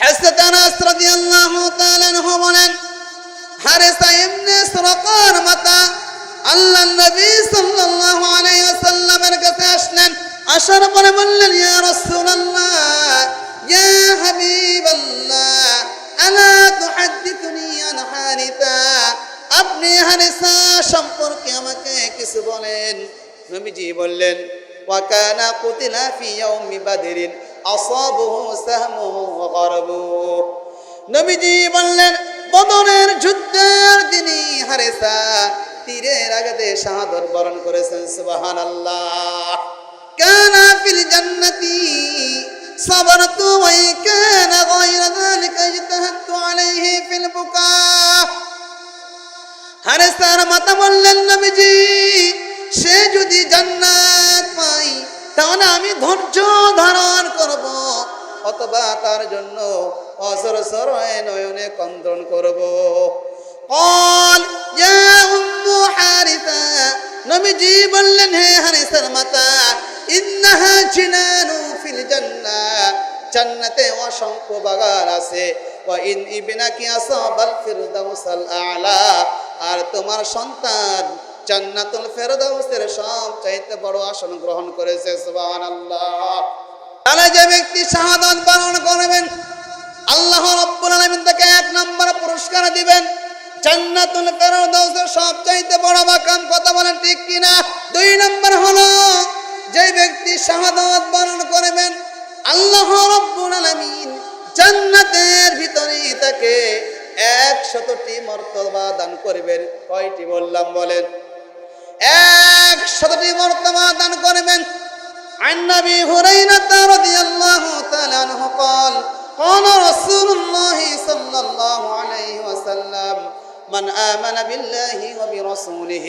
হযরত আনাস রাদিয়াল্লাহু তাআলা আনহু বলেন, হারেসা ইবনে সুরাকার মাতা আল্লাহর নবী সাল্লাল্লাহু আলাইহি ওয়াসাল্লামের কাছে আসলেন। আসার পরে বললেন, ইয়া রাসূলুল্লাহ, ইয়া হাবিবাল্লাহ, আলা তুহাদ্দিথুনি আন হারিসা, আপনি হারিসা সম্পর্কে আমাকে কিছু বলেন। নবীজি বললেন, ওয়া কানা কুতিলা ফি ইয়াউমি বাদরিন আসাবহু সাহমুহু ওয়া গারাবুহু। নবীজি বললেন, বদরের যুদ্ধের দিনই হারিসা তীরের আঘাতে শাহাদাত বরণ করেছেন। সুবহানাল্লাহ। কানা ফিল জান্নাতি সাবারতু ওয়া কানা গায়রা যালিকা ইজতাহাদতু আলাইহি ফিল বুকা। হারিসার মাতা বললেন, নবীজি, সে যদি জান্নাত পায় তাহলে আমি ধৈর্য ধারণ করব, অথবা তার জন্য অসরসর নয়নে ক্রন্দন করব। قال يا أم حارثة, নবীজি বললেন, হে হারিসার মাতা, ইন্নাহা জিনানু ফিল জান্নাহ, জান্নাতে অসংখ্য বাগান আছে। ওয়া ইন ইবনাকি আসাবাল ফিরদাউসাল আ'লা, আর তোমার সন্তান জান্নাতুল ফেরদাউসের সবচাইতে বড় আসন গ্রহণ করেছে। সুবহানাল্লাহ। তাহলে যে ব্যক্তি শাহাদাত বরণ করবেন, আল্লাহ রাব্বুল আলামিন তাকে 1 নম্বর পুরস্কার দিবেন, জান্নাতুল ফেরদাউসের সবচাইতে বড় মাকাম। কথা বলেন ঠিক কিনা? 2 নম্বর হলো, যে ব্যক্তি শাহাদাত বরণ করবেন, আল্লাহ রাব্বুল আলামিন জান্নাতের ভিতরে তাকে 100টি মর্তবা দান করবেন। কয়টি বললাম বলেন? 100টি মর্তবা দান করবেন। عن أبي هريرة رضي الله تعالى عنه قال قال رسول الله صلى الله عليه وسلم من آمن بالله وبرسوله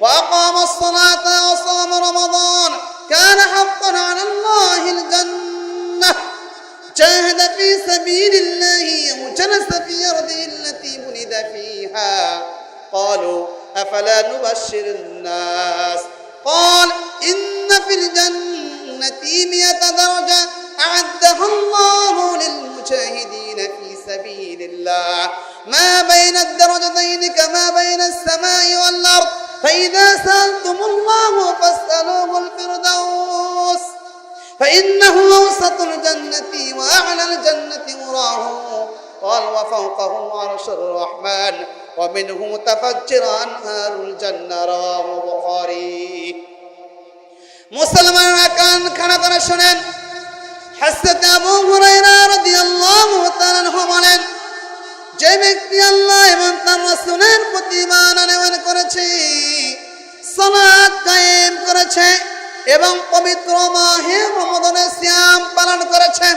وأقام الصلاة وصام رمضان كان حقا على الله الجنة جاهد في سبيل الله وجلس في أرضه التي ولد فيها قالوا أفلا نبشر الناس قال إن في الجنة 100 درجة أعدها الله للمجاهدين في سبيل الله ما بين الدرجتين كما بين السماء والأرض فإذا سألتم الله فاسألوه الفردوس فإنه أوسط الجنة وأعلى الجنة وراه قال وفوقه عرش الرحمن ومنه تفجر أنهار الجنة رواه البخاري মুসলমানরা কান খাড়া করে শুনেন। হযরত আবু হুরায়রা রাদিয়াল্লাহু তাআলা আনহু বলেন, যে ব্যক্তি আল্লাহ এবং তার রাসূলের প্রতি ঈমান আনয়ন করেছে, সালাত কায়েম করেছে এবং পবিত্র মাহে রমাদানের সিয়াম পালন করেছে,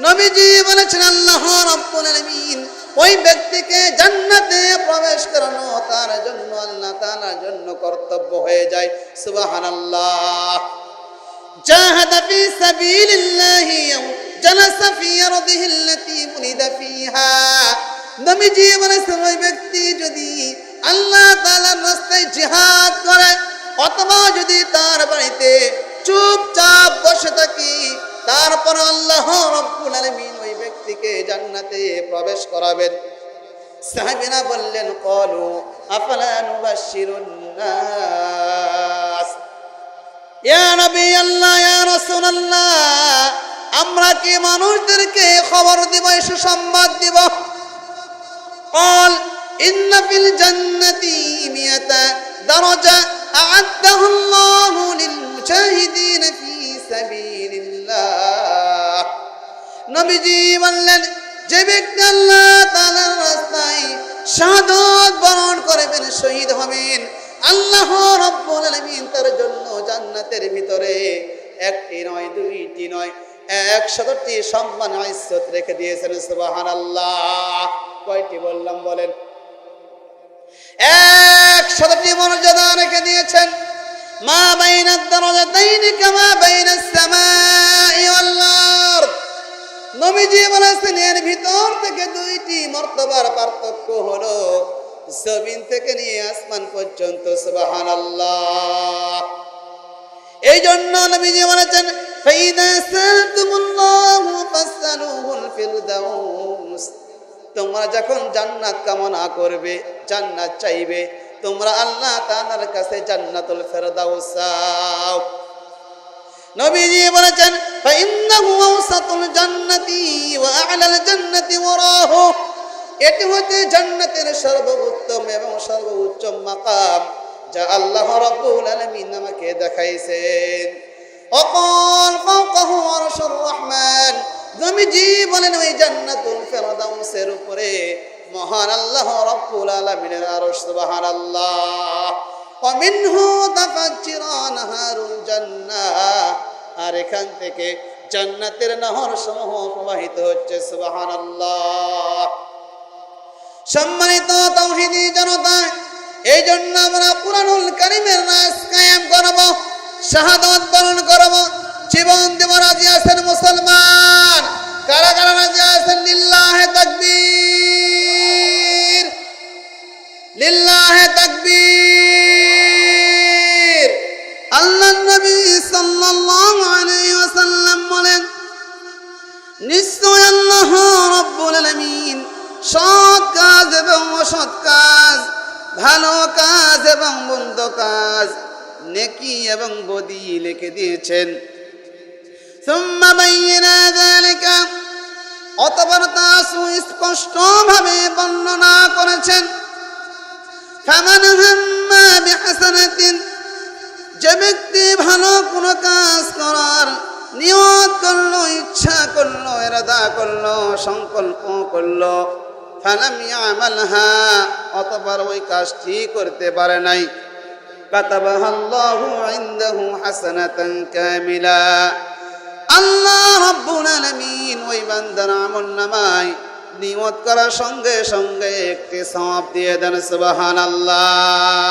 নবীজি বলেছেন আল্লাহ রাব্বুল আলামিন ওই ব্যক্তিকে জান্নাতে প্রবেশ করানো তার জন্য আল্লাহ তাআলার জন্য কর্তব্য হয়ে যায়। সুবহানাল্লাহ। জাহাদা ফি সাবিলিল্লাহি জালাসা ফি আরদিহি আল্লাতী উলিদা ফিহা, নবীজি বলেছেন ওই ব্যক্তি যদি আল্লাহ তাআলার রাস্তায় জিহাদ করে অথবা যদি তার বাড়িতে চুপচাপ বসে থাকি, তারপর আল্লাহ রাব্বুল আলামিন ওই ব্যক্তিকে জান্নাতে প্রবেশ করাবেন। সাহাবীরা বললেন, ক্বালু আফালা নুবাশশিরুন নাস, ইয়া নবী আল্লাহ, ইয়া রাসূলুল্লাহ, আমরা কি মানুষদেরকে খবর দিব, সুসংবাদ দিব? ক্বাল ইন্না ফিল জান্নাতি 100 দারাজা আ'আদাহু আল্লাহু লিল মুজাহিদিন ফি সাবিলিল্লাহ। নবীজি বললেন, যে ব্যক্তি আল্লাহ তাআলার রাস্তায় শাহাদাত বরণ করবেন, শহীদ হবেন, আল্লাহ রাব্বুল আলামিন তার জন্য জান্নাতের ভিতরে 1টি নয় 2টি নয় 100টি সম্মান ইজ্জত রেখে দিয়েছেন। সুবহানাল্লাহ। কয়টি বললাম বলেন? 100টি মর্যাদা রেখে দিয়েছেন। মা বাইনাদ দারাজাতাইনি কামা বাইনাস সামাই ওয়াল আরদ, নবীজি বলেছেন এর ভিতর থেকে 2টি মর্তবার পার্থক্য হলো জমিন থেকে নিয়ে আসমান পর্যন্ত। সুবহানাল্লাহ। এই জন্য নবীজি বলেছেন ফাইদা সালতুমুল্লাহু ফাসআলুহুল ফিরদাউস, তোমরা যখন জান্নাত কামনা করবে, জান্নাত চাইবে, তোমরা আল্লাহ তাআলার কাছে জান্নাতুল ফিরদাউস চাও। নবীজি বলেছেন ফাইন্নাহু আওসাতুল জান্নাতি ওয়া আ'লাল জান্নাতি ওয়ারাহু, এটি হচ্ছে জান্নাতের সর্বোত্তম এবং সর্বোচ্চ মাকাম যা আল্লাহ রাব্বুল আলামিন আমাকে দেখাইছেন। অকল ফাওকাহু আরশুর রহমান, নবীজি বলেন ওই জান্নাতুল ফিরদাউসের উপরে মহান আল্লাহ রাব্বুল আলামিনের আরশ, সুবহানাল্লাহ। ওয়া মিনহু তাফাজ্জিরা নাহারুল জান্নাহ, আর এখান থেকে জান্নাতের নহর সমূহ প্রবাহিত হচ্ছে, সুবহানাল্লাহ। সম্মানিত তাওহীদি জনতা, এই জন্য আমরা কুরআনুল কারীমের রাজ কায়েম করব, শাহাদাত বরণ করব, জীবন দেব। রাজি আছেন মুসলমান? কারা কারা রাজি আছেন? লিল্লাহে তাকবীর, লিল্লাহে তাকবীর। আল্লাহর নবী সাল্লাল্লাহু আলাইহি ওয়াসাল্লাম বলেন, নিশ্চয় আল্লাহ রাব্বুল আলামিন সৎ কাজ এবং অসৎ কাজ, ভালো কাজ এবং মন্দ কাজ, নেকি এবং বদি লিখে দিয়েছেন। সুম্মা বায়্যানা যালিকা, অতঃপর তা সুস্পষ্টভাবে বর্ণনা করেছেন। ফামান হাম্মা বিহাসানাতিন, যে ব্যক্তি ভালো কোনো কাজ করার নিয়ত করলো, ইচ্ছা করলো, ইরাদা করলো, সংকল্প করলো, ফালাম ইয়ামালহা, অতঃপর ওই কাজটি করতে পারে নাই, কাতাবাহাল্লাহু ইনদাহু হাসানাতান কামিলা, আল্লাহ রাব্বুল আলামিন ওই বান্দার আমলনামায় নিয়ত করার সঙ্গে সঙ্গে একটি সওয়াব দিয়ে দেন, সুবহানাল্লাহ।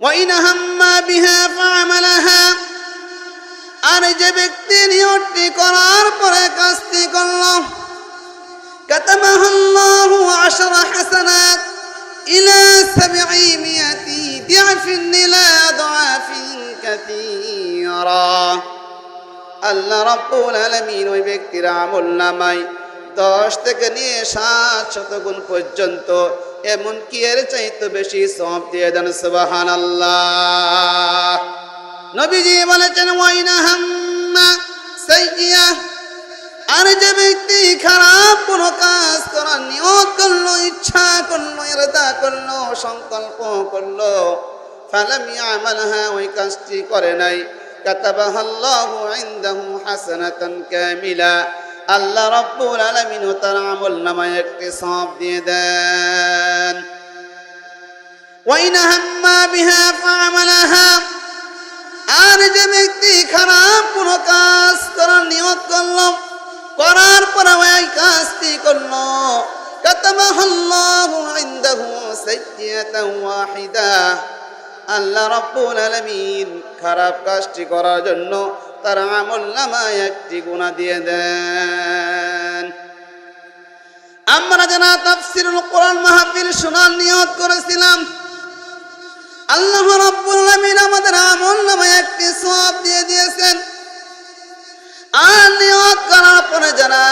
ওয়া ইন হাম্মা বিহা ফাআমালাহা, আর যে ব্যক্তি নিয়তটি করার পরে কাজটি করল, কাতাবাহাল্লাহু আশরা হাসানাত ইলা 700 দিআফিন ইলা আদআফিন কাসীরা, আল্লাহ রাব্বুল আলামিন ওই ব্যক্তির আমলনামায় 10 থেকে নিয়ে 700 গুণ পর্যন্ত, এমনকি এর চাইতে বেশি সওয়াব দিয়ে দেন, সুবহানাল্লাহ। নবীজি বলেছেন ওয়া ইন হাম্মা সাইয়্যা, আর যে ব্যক্তি খারাপ কোনো কাজ করার নিয়ত করলো, ইচ্ছা করলো, ইরাদা করলো, সংকল্প করলো, ফালাম ইয়ামালহা, ওই কাজটি করে নাই, কাতাবাহাল্লাহু ইনদাহু হাসানাতান কামিলা, আল্লাহ রাব্বুল আলামিন তার আমলনামায় একটি সওয়াব দিয়ে দেন। ওয়া ইন হাম্মা বিহা ফাআমালাহা, আর যে ব্যক্তি খারাপ কোনো কাজ করার নিয়ত করলো, করার পর ওই কাজটি করলো, কাতাবাহাল্লাহু ইনদাহু সাইয়্যাতান ওয়াহিদা, আল্লাহ রাব্বুল আলামিন খারাপ কাজটি করার জন্য তার আমলনামায় একটি গুনাহ দিয়ে দেন। আমরা যারা তাফসীরুল কোরআন মাহফিল শোনার নিয়ত করেছিলাম, আল্লাহ রাব্বুল আলামিন আমাদের আমলনামায় একটি সওয়াব দিয়ে দিয়েছেন। আর নিয়ত করার পরে যারা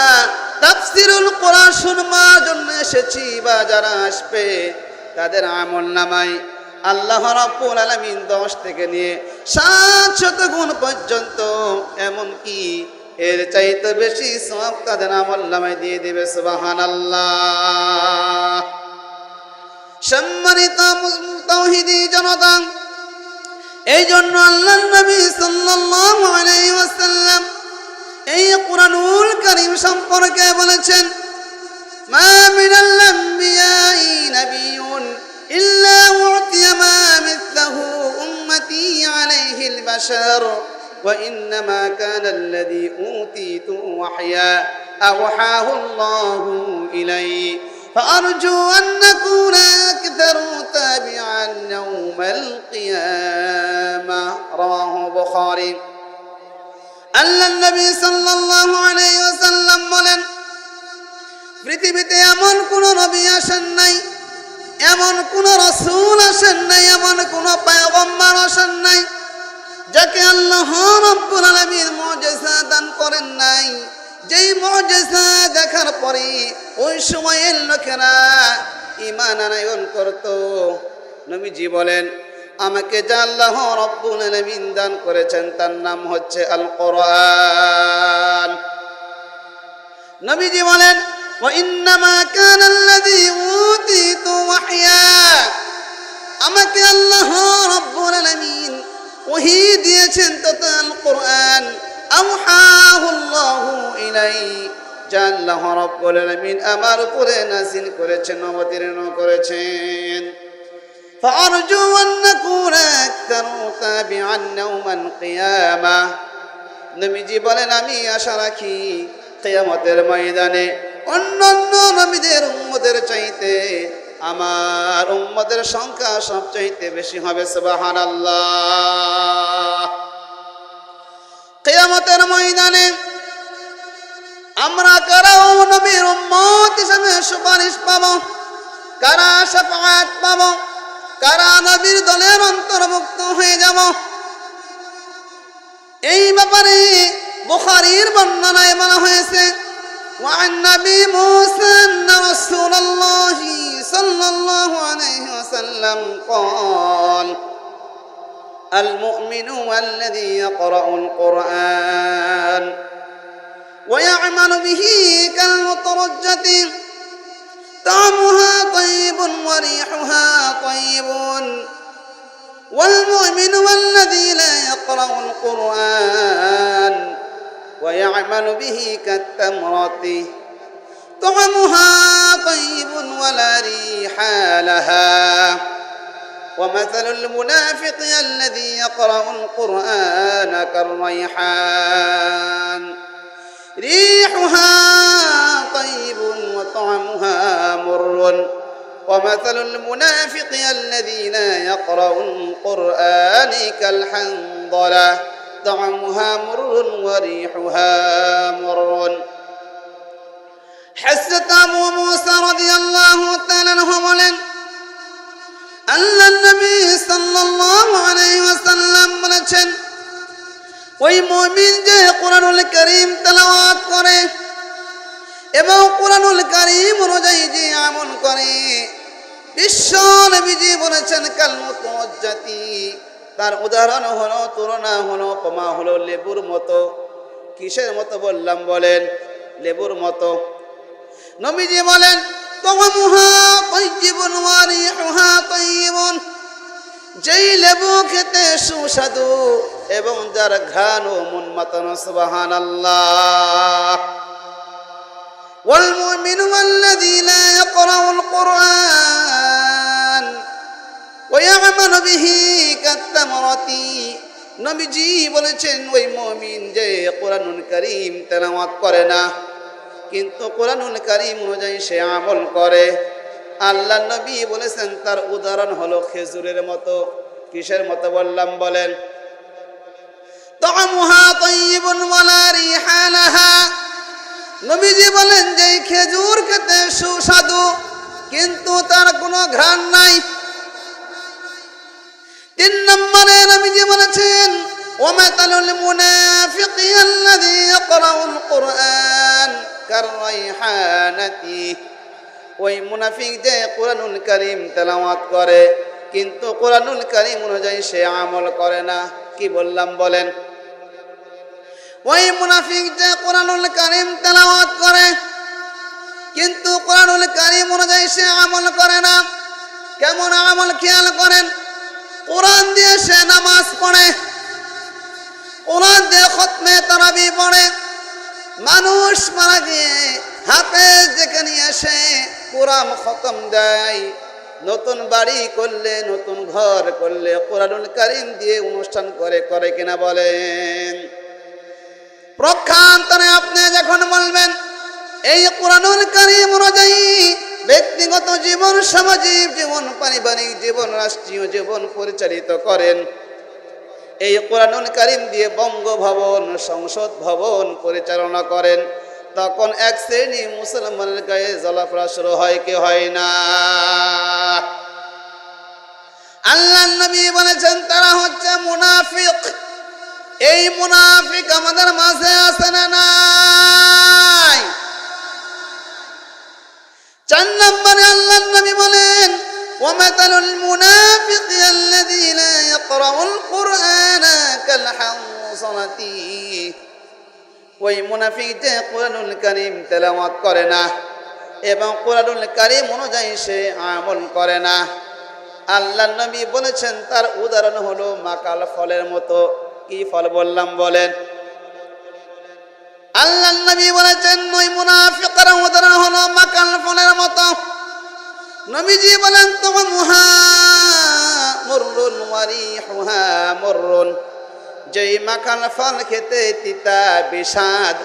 তাফসীরুল কোরআন শুনবার জন্য এসেছি বা যারা আসবে, তাদের আমলনামায় আল্লাহ রাব্বুল আলামিন 10 থেকে নিয়ে 700 গুণ পর্যন্ত, এমনকি এর চাইতে বেশি সওয়াব তাদের আমলনামায় দিয়ে দিবে, সুবহানাল্লাহ। সম্মানিত তাওহীদি জনতা, এই জন্য আল্লাহর নবী সাল্লাল্লাহু আলাইহি ওয়াসাল্লাম এই কুরআনুল কারীম সম্পর্কে বলেছেন, মা মিনাল আমবিয়াই নাবিয়্যুন ইল্লা উতিয়া মা মিথলহু উম্মতি আলাইহিল বাশার ওয়া ইন্নামা কানা আল্লাযী উতীতু ওয়াহয়া আওহাহু আল্লাহু ইলাইহি فأرجو أن نكون أكثر تابعا يوم القيامة, رواه البخاري। আল্লাহ নবী সাল্লাল্লাহু আলাইহি ওয়াসাল্লাম বলেন, পৃথিবীতে এমন কোন নবী আসেন নাই, এমন কোন রাসূল আসেন নাই, এমন কোন পয়গম্বর আসেন নাই যাকে আল্লাহ রাব্বুল আলামিন মুজিজা দান করেন নাই, যেই মুজিজা দেখার পরে ওই সময়ের লোকেরা ঈমান আনয়ন করত। নবীজি বলেন, আমাকে যা আল্লাহ রাব্বুল আলামিন দান করেছেন তার নাম হচ্ছে আল কোরআন। নবীজি বলেন, ওয়া ইন্নামা কানা আল্লাযী উতীতু ওয়াহইয়া, আমাকে আল্লাহ রাব্বুল আলামিন ওহী দিয়েছেন তথা আল কোরআন। আওহাহু আল্লাহু ইলাইহি, যা আল্লাহ রাব্বুল আলামিন আমার উপরে নাযিল করেছেন, অবতীর্ণ করেছেন। فأرجو أن نكون أكثر تابعا يوم القيامة। নবীজি বলেন, আমি আশা রাখি কিয়ামতের ময়দানে অন্যান্য নবীদের উম্মতের চাইতে আমার উম্মতের সংখ্যা সবচাইতে বেশি হবে। সুবহানাল্লাহ। কিয়ামতের ময়দানে আমরা কারাও নবীর উম্মত হিসেবে সুপারিশ পাবো, কারা শাফাআত পাবো, কারা নবীর দলের অন্তর্ভুক্ত হয়ে যাব। এই ব্যাপারে বুখারীর বর্ণনায় বলা হয়েছে, وعن نبي موسى أن رسول الله صلى الله عليه وسلم قال المؤمن الذي يقرأ القرآن ويعمل به كالمترجة طعمها طيب وريحها طيب، والمؤمن الذي لا يقرأ القرآن ويعمل به كالتمرة طعمها طيب ولا ريح لها، ومثل المنافق الذي يقرأ القرآن كالريحان ريحها طيب وطعمها مر، ومثل المنافق الذي لا يقرأ القرآن كالحنظلة طعمها مر وريحها مر۔ حضرت আবু মুসা রাদিয়াল্লাহু তাআলা আনহু বলেন, আল্লাহর নবী সাল্লাল্লাহু আলাইহি ওয়াসাল্লাম বলেছেন, ওই মুমিন যে কোরআনুল কারীম তেলাওয়াত করে এবং কোরআনুল কারীম অনুযায়ী যে আমল করে, বিশ্ব নবীজি বলেছেন কাল মুতাওয়াজ্জাতি, তার উদাহরণ হলো, তুলনা হলো, উপমা হলো লেবুর মতো। কিসের মতো বললাম বলেন? লেবুর মতো। নবীজি বলেন, তা'মুহা তাইয়্যিবুন ওয়া রিহুহা তাইয়্যিবুন, যেই লেবু খেতে সুস্বাদু এবং যার ঘ্রাণ ও মন মাতানো। সুবহানাল্লাহ। ওয়াল মুমিনু আল্লাযী লা ইয়াকরাউল কুরআন ওয়া ইয়া'মালু বিহি কাত-তামরাতি, নবীজি বলেছেন ওই মুমিন যে কোরআনুল কারীম তেলাওয়াত করে না কিন্তু কোরআনুল কারীম অনুযায়ী সে আমল করে, আল্লাহ নবী বলেছেন তার উদাহরণ হলো খেজুরের মতো। কিসের মতো বললাম বলেন? তা'মুহা তাইয়্যিবুন ওয়া লা রিহা লাহা, নবীজি বলেন যে খেজুর খেতে সুস্বাদু কিন্তু তার কোনো ঘ্রাণ নাই। 3 নম্বরে নবীজি বলেছেন, ওয়া মাতালুল মুনাফিকি আল্লাযী ইয়াকরাউল কুরআন কার-রাইহানাতি, ওই মুনাফিক যে কোরআনুল কারীম তেলাওয়াত করে কিন্তু কোরআনুল কারীম অনুযায়ী সে আমল করে না। কি বললাম বলেন? ওই মুনাফিক যে কোরআনুল কারীম তেলাওয়াত করে কিন্তু কোরআনুল কারীম অনুযায়ী সে আমল করে না। কেমন আমল খেয়াল করেন? কোরআন দিয়ে সে নামাজ পড়ে, কোরআন দিয়ে খতমে তারাবি পড়ে, মানুষ মারা গিয়ে হাফেজ যেখানে এসে কোরআন খতম দেয়, নতুন বাড়ি করলে, নতুন ঘর করলে কোরআনুল কারীম দিয়ে অনুষ্ঠান করে, করে কিনা বলেন? প্রক্ষান্তরে আপনি যখন বলবেন এই কোরআনুল কারীম অনুযায়ী ব্যক্তিগত জীবন, সামাজিক জীবন, পারিবারিক জীবন, রাষ্ট্রীয় জীবন পরিচালিত করেন, এই কোরআনুল কারীম দিয়ে বঙ্গভবন, সংসদ ভবন পরিচালনা করেন, তখন এক শ্রেণী মুসলমানের গায়ে জ্বালাপোড়া শুরু হয় কি হয় না? আল্লাহর নবী বলেছেন তারা হচ্ছে মুনাফিক। এই মুনাফিক আমাদের মাঝে আছে না নাই? 4 নম্বরে আল্লাহর নবী বলেন ওয়ামাতালুল মুনাফিকি আল্লাযী লা ইয়াকরাউল কুরআনা কাল হানসালাতি, ওই মুনাফিক যে কুরআনুল কারীম তেলাওয়াত করে না এবং কুরআনুল কারীম অনুযায়ী সে আমল করে না, আল্লাহর নবী বলেছেন তার উদাহরণ হলো মাকাল ফলের মতো। কি ফল বললাম বলেন? আল্লাহর নবী বলেছেন ওই মুনাফিকের উদাহরণ হলো মাকাল ফলের মতো। নবীজি বলেন তুমুহা মুররুন ওয়ারিহুহা মুররুন, যেই মাকাল ফল খেতে তিতা বিষাদ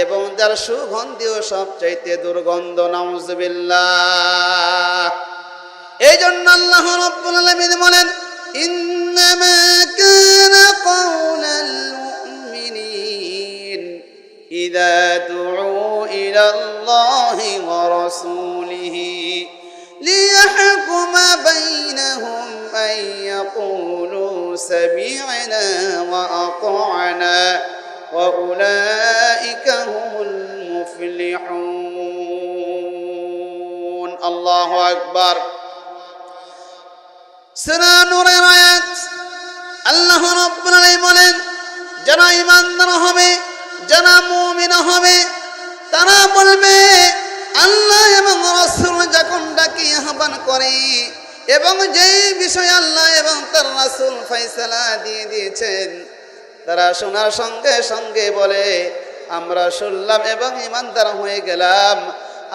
এবং যার সুগন্ধিও সবচাইতে দুর্গন্ধ। নাউযুবিল্লাহ। এই জন্য আল্লাহ রাব্বুল আলামিন বলেন ইন্নামা কানা কাওলাল মুমিনিন ইযা দুউ ইলাল্লাহি ওয়া রাসূলিহি লিয়াহকুমা বাইনাহুম আন ইয়াকুলু সামি'না ওয়া আতা'না ওয়া উলাইকা হুমুল মুফলিহুন। আল্লাহু আকবার। সূরা নূরের আয়াত আল্লাহ রাব্বুল আলামিন বলেন যারা ঈমানদার হবে, যারা মুমিন হবে, তারা বলবে আল্লাহ এবং রাসূল যখন ডাকি আহ্বান করে এবং যেই বিষয় আল্লাহ এবং তার রাসূল ফয়সালা দিয়ে দিয়েছেন, তারা শোনার সঙ্গে সঙ্গে বলে আমরা শুনলাম এবং ঈমানদার হয়ে গেলাম।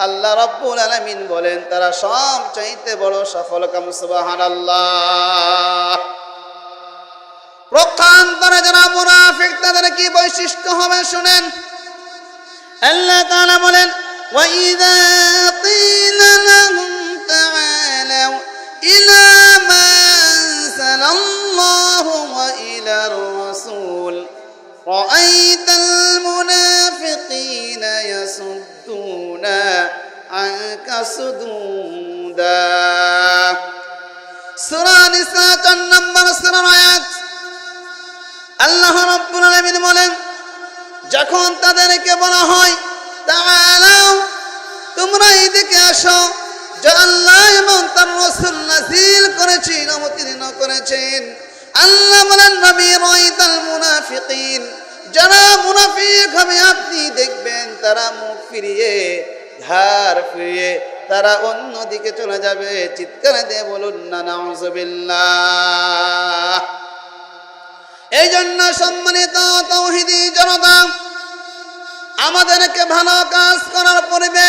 আল্লাহ রাব্বুল আলামিন বলেন তারা সবচাইতে বড় সফল কাম। সুবহানাল্লাহ। প্রকারান্তরে যারা মুনাফিক তাদের কি বৈশিষ্ট্য হবে শুনেন। আল্লাহ তাআলা বলেন ওয়াইযা ক্বিলা লাহুম তাআলাউ ইলা মা আনজালাল্লাহু ওয়া ইলার রাসূল রাআইতাল মুনাফিকিনা ইয়াসুদ্দুনা আনকা সুদুদা। সূরা নিসা 4 নম্বর সূরার আয়াত আল্লাহ রাব্বুল আলামিন বলেন যখন তাদেরকে বলা হয় তাআলাও তোমরা এদিকে আসো, যে আল্লাহ এবং তার রাসূল নাযিল করেছেন, অবতীর্ণ করেছেন, আল্লাহ বলেন নবী রাআইতাল মুনাফিকিন, যারা মুনাফিক হবে আপনি দেখবেন তারা মুখ ফিরিয়ে ঘাড় ফিরিয়ে তারা অন্যদিকে চলে যাবে। চিৎকার দিয়ে বলুন না নাউযুবিল্লাহ। এই জন্য সম্মানিত তাওহীদি জনতা, আমাদেরকে ভালো কাজ করার পূর্বে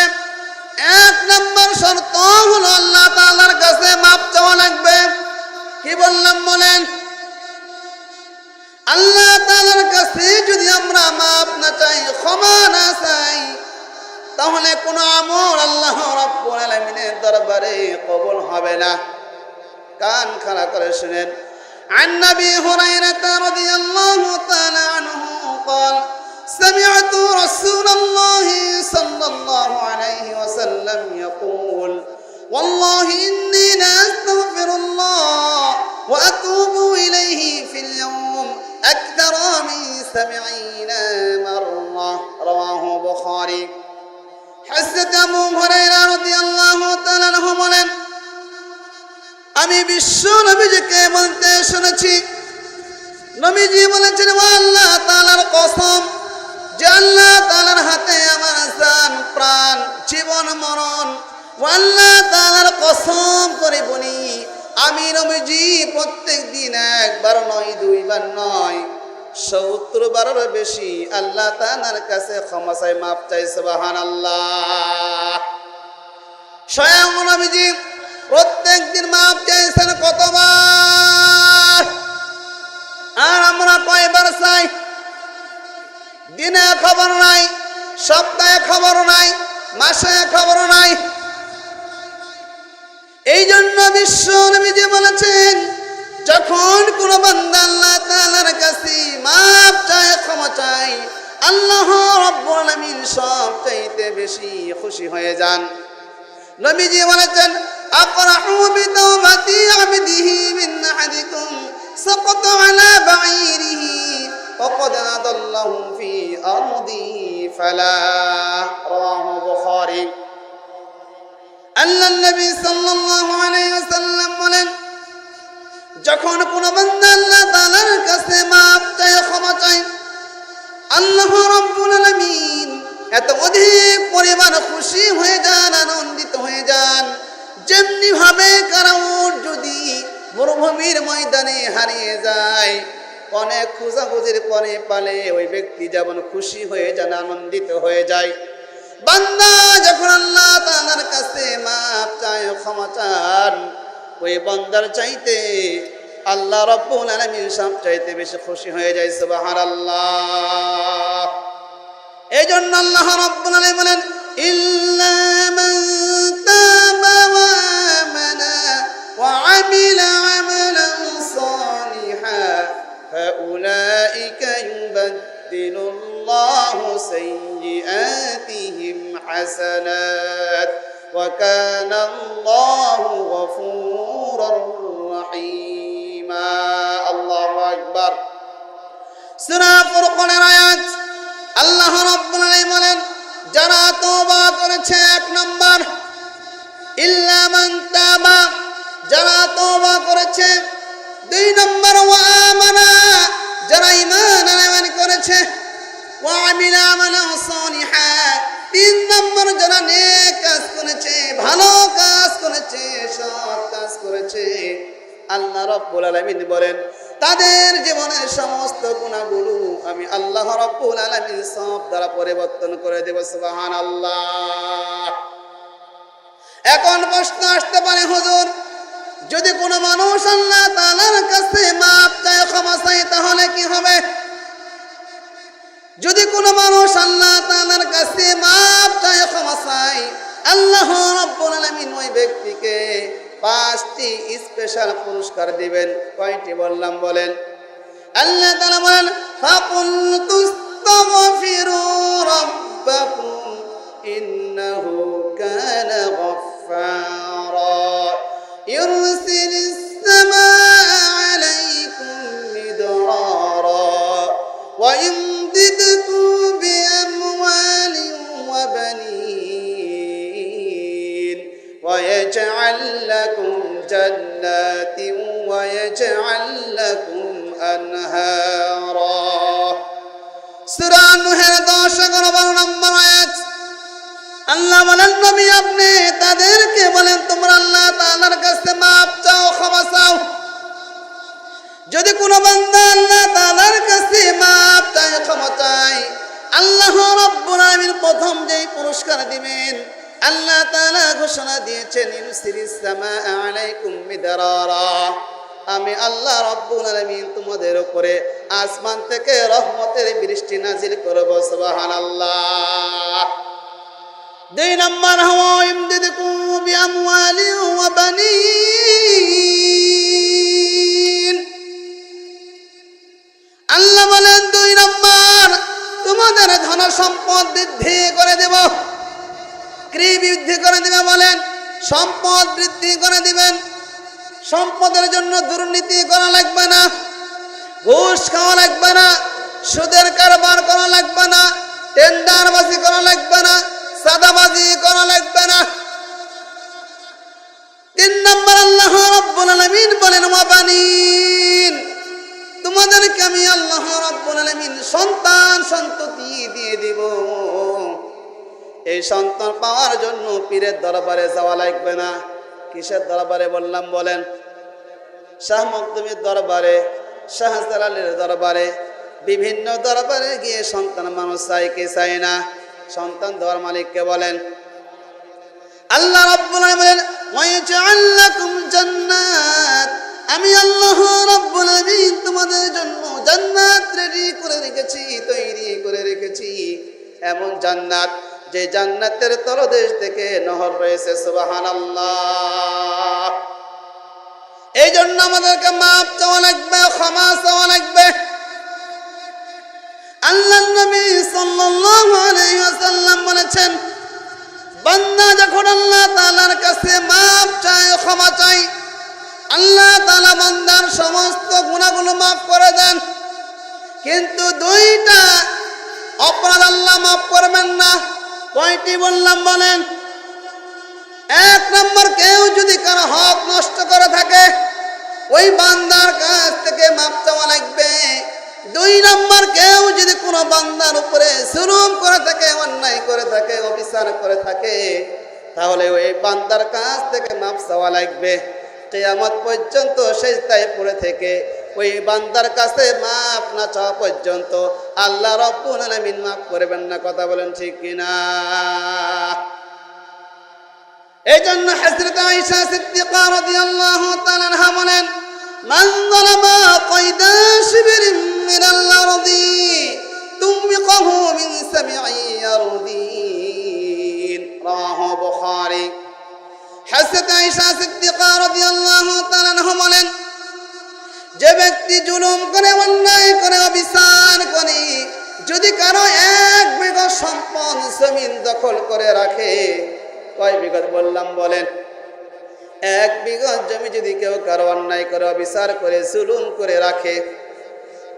1 নম্বর শর্ত হলো আল্লাহ তাআলার কাছে মাপ চাওয়া লাগবে। কি বললাম বলেন? আল্লাহ তাআলার কাছে যদি আমরা মাপ না চাই, ক্ষমা না চাই, তাহলে কোন আমল আল্লাহ রাব্বুল আলামিনের দরবারে কবুল হবে না। কান খাড়া করে শুনেন। عن أبي هريرة رضي الله تعالى عنه قال سمعت رسول الله صلى الله عليه وسلم يقول والله إني لأستغفر الله وأتوب إليه في اليوم أكثر من 70 مرة رواه البخاري। حضرت আবু হুরায়রা রাদিয়াল্লাহু তাআলা আনহু বলেন আমি বিশ্ব নবীজিকে বলতে শুনেছি, নবীজি বলেছেন ও আল্লাহ তাআলার কসম, যে আল্লাহ তাআলার হাতে আমার জান প্রাণ জীবন মরণ, ও আল্লাহ তাআলার কসম করে বলি আমি নবীজি প্রত্যেক দিন 1 বার নয় 2 বার নয় 70 বারের বেশি আল্লাহ তাআলার কাছে ক্ষমা চাই, মাফ চাই। সুবহানাল্লাহ। স্বয়ং নবীজি প্রত্যেক দিন মাপ চাইছেন কতবার, আর আমরা কয়বার চাই? দিনে খবর নাই, সপ্তাহে খবর নাই, মাসে খবর নাই। এই জন্য বিশ্ব নবীজি বলেছেন যখন কোন বান্দা আল্লাহ তাআলার কাছে মাপ চায়, ক্ষমা চায়, আল্লাহ রাব্বুল আলামিন সবচাইতে বেশি খুশি হয়ে যান। নবীজি বলেছেন আফরাহু বিতাওবাতি আবদিহি মিন আহাদিকুম সাকাতা আলা বাঈরিহি وقد أضله في أرضه فلا رواه البخاري আল্লাহ নবী সাল্লাল্লাহু আলাইহি ওয়াসাল্লাম বলেন যখন কোন বান্দা আল্লাহ তাআলার কাছে মাফ চায় ক্ষমা চায় আল্লাহ রাব্বুল আলামিন এত অধিক পরিমাণ খুশি হয়ে যান আনন্দিত হয়ে যান যেমনি ভাবে কারাউট যদি মরুভূমির ময়দানে হারিয়ে যায় অনেক খোঁজাখুঁজির পরে পালে ওই ব্যক্তি যেমন খুশি হয়ে যান আনন্দিত হয়ে যায় বান্দা যখন আল্লাহ তাআলার কাছে মাফ চায় ক্ষমা চান ওই বান্দার চাইতে আল্লাহ রাব্বুল আলামিন সব চাইতে বেশি খুশি হয়ে যায় সুবহানাল্লাহ এইজন্য আল্লাহ রাব্বুল আলামিন বলেন ইল্লা মান তাবা ওয়া আমানা ওয়া আমিলা আমালান সালিহান ফাউলাইকা ইউবাদদিলুল্লাহু সাইয়্যাতিহিম হাসানাত ওয়া কানা আল্লাহু গফুরুর রহিম আল্লাহু আকবার সূরা ফুরকানের আয়াত আল্লাহ রাব্বুল আলামিন বলেন যারা তওবা করেছে এক নাম্বার ইল্লা মান তাবা যারা তওবা করেছে দুই নাম্বার ওয়া আমানা যারা ঈমান আনয়ন করেছে ওয়া আমিলা আমালান সালিহান তিন নাম্বার যারা নেক কাজ করেছে ভালো কাজ করেছে সৎ কাজ করেছে আল্লাহ রাব্বুল আলামিন বলেন তাদের জীবনের সমস্ত গুনাহগুলো আমি আল্লাহ রাব্বুল আলামিন সব দ্বারা পরিবর্তন করে দেব সুবহানাল্লাহ এখন প্রশ্ন আসতে পারে হুজুর যদি কোনো মানুষ আল্লাহ তাআলার কাছে মাফ চায় ক্ষমা চায় তাহলে কি হবে যদি কোনো মানুষ আল্লাহ তাআলার কাছে মাফ চায় ক্ষমা চায় আল্লাহ রাব্বুল আলামিন ওই ব্যক্তিকে 5টি স্পেশাল পুরস্কার দিবেন কয়টি বললাম বলেন আল্লাহ তাআলা বলেন ফাকুলতু আস্তাগফিরু রাব্বাকুম ইন্নাহু কানা গফফারা ইরসিলিস সামাআ আলাইকুম মিদরারা ওয়া ইমদিদকুম বিআমওয়ালিন ওয়া বানিন ওয়া ইয়াজআল লাকুম জান্নাতিন ওয়া ইয়াজআল লাকুম আনহারা সূরা নূহের 10-11 নম্বর আয়াত আল্লাহ বলেন নবী আপনি তাদেরকে বলেন তোমরা আল্লাহ তাআলার কাছে মাফ চাও ক্ষমা চাও যদি কোনো বান্দা আল্লাহ তাআলার কাছে মাফ চায় ক্ষমা চায় আল্লাহ রাব্বুল আলামিন প্রথম যেই পুরস্কার দিবেন আল্লাহ তাআলা ঘোষণা দিয়েছেন ইউসিরিস সামাআ আলাইকুম মিদরারা আমি আল্লাহ রাব্বুল আলামিন তোমাদের উপরে আসমান থেকে রহমতের বৃষ্টি নাজিল করব সুবহানাল্লাহ দুই নম্বর হওয়া ইমদিদকুম বিআমওয়ালিন ওয়া বানিন আল্লাহ বলেন দুই নম্বর তোমাদের ধন সম্পদ বৃদ্ধি করে দেব কি বৃদ্ধি করে দেব বলেন সম্পদ বৃদ্ধি করে দিবেন সম্পদের জন্য দুর্নীতি করা লাগবে না ঘুষ খাওয়া লাগবে না সুদের কারবার করা লাগবে না টেন্ডারবাজি করা লাগবে না সাদাবাজি করা লাগবে না তিন নম্বর আল্লাহ রাব্বুল আলামিন বলেন ওয়া বানিন তোমাদেরকে আমি আল্লাহ রাব্বুল আলামিন সন্তান সন্ততি দিয়ে দিব এই সন্তান পাওয়ার জন্য পীরের দরবারে যাওয়া লাগবে না কিসের দরবারে বললাম বলেন শাহ মখদুমের দরবারে শাহজালালের দরবারে বিভিন্ন দরবারে গিয়ে সন্তান মানুষ চায় কে চায় না সন্তান দেওয়ার মালিককে বলেন আল্লাহ রাব্বুল আলামিন বলেন ওয়ায়াজআল লাকুম জান্নাত আমি আল্লাহ রাব্বুল আলামিন তোমাদের জন্য জান্নাত রেডি করে রেখেছি তৈরি করে রেখেছি এমন জান্নাত যে জান্নাতের তলদেশ থেকে নহর রয়েছে সুবহানাল্লাহ এই জন্য আমাদেরকে মাফ চাওয়া লাগবে ক্ষমা চাওয়া লাগবে আল্লাহর নবী সাল্লাল্লাহু আলাইহি ওয়াসাল্লাম বলেছেন বান্দা যখন আল্লাহ তাআলা তাআলার কাছে মাপ চাই, ক্ষমা চাই। আল্লাহ তাআলা বান্দার সমস্ত গুনাহগুলো মাফ করে দেন। কিন্তু দুইটা অপরাধ আল্লাহ মাফ করবেন না। কয়টি বললাম বলেন? এক নম্বর, কেউ যদি কারো হক নষ্ট করে থাকে ওই বান্দার কাছ থেকে মাপ চাওয়া লাগবে। দুই নম্বর, কেউ যদি কোনো বান্দার উপরে জুলুম করে থাকে, অন্যায় করে থাকে, অবিচার করে থাকে, তাহলে ওই বান্দার কাছ থেকে মাপ চাওয়া লাগবে। কিয়ামত পর্যন্ত সিজদায় পড়ে থেকে ওই বান্দার কাছে মাপ না চাওয়া পর্যন্ত আল্লাহ রাব্বুল আলামিন মাফ করবেন না। কথা বলেন ঠিক কিনা? এই জন্য হযরত আয়েশা সিদ্দিকা রাদিয়াল্লাহু তাআলা আনহা বলেন, মান যালামা কায়দা শিবরিন মিনাল আরদি তুমিকাহু মিন সাবঈ আরদিন। রাওয়াহু বুখারী। হযরত আয়েশা সিদ্দিকা রাদিয়াল্লাহু তাআলা আনহা বলেন, যে ব্যক্তি জুলুম করে, অন্যায় করে, অবিচার করে, যদি কারো এক বিঘা সম্পদ জমিন দখল করে রাখে, কয় বিঘা বললাম বলেন? এক বিঘা জমি যদি কেউ কারো অন্যায় করে, অবিচার করে, জুলুম করে রাখে,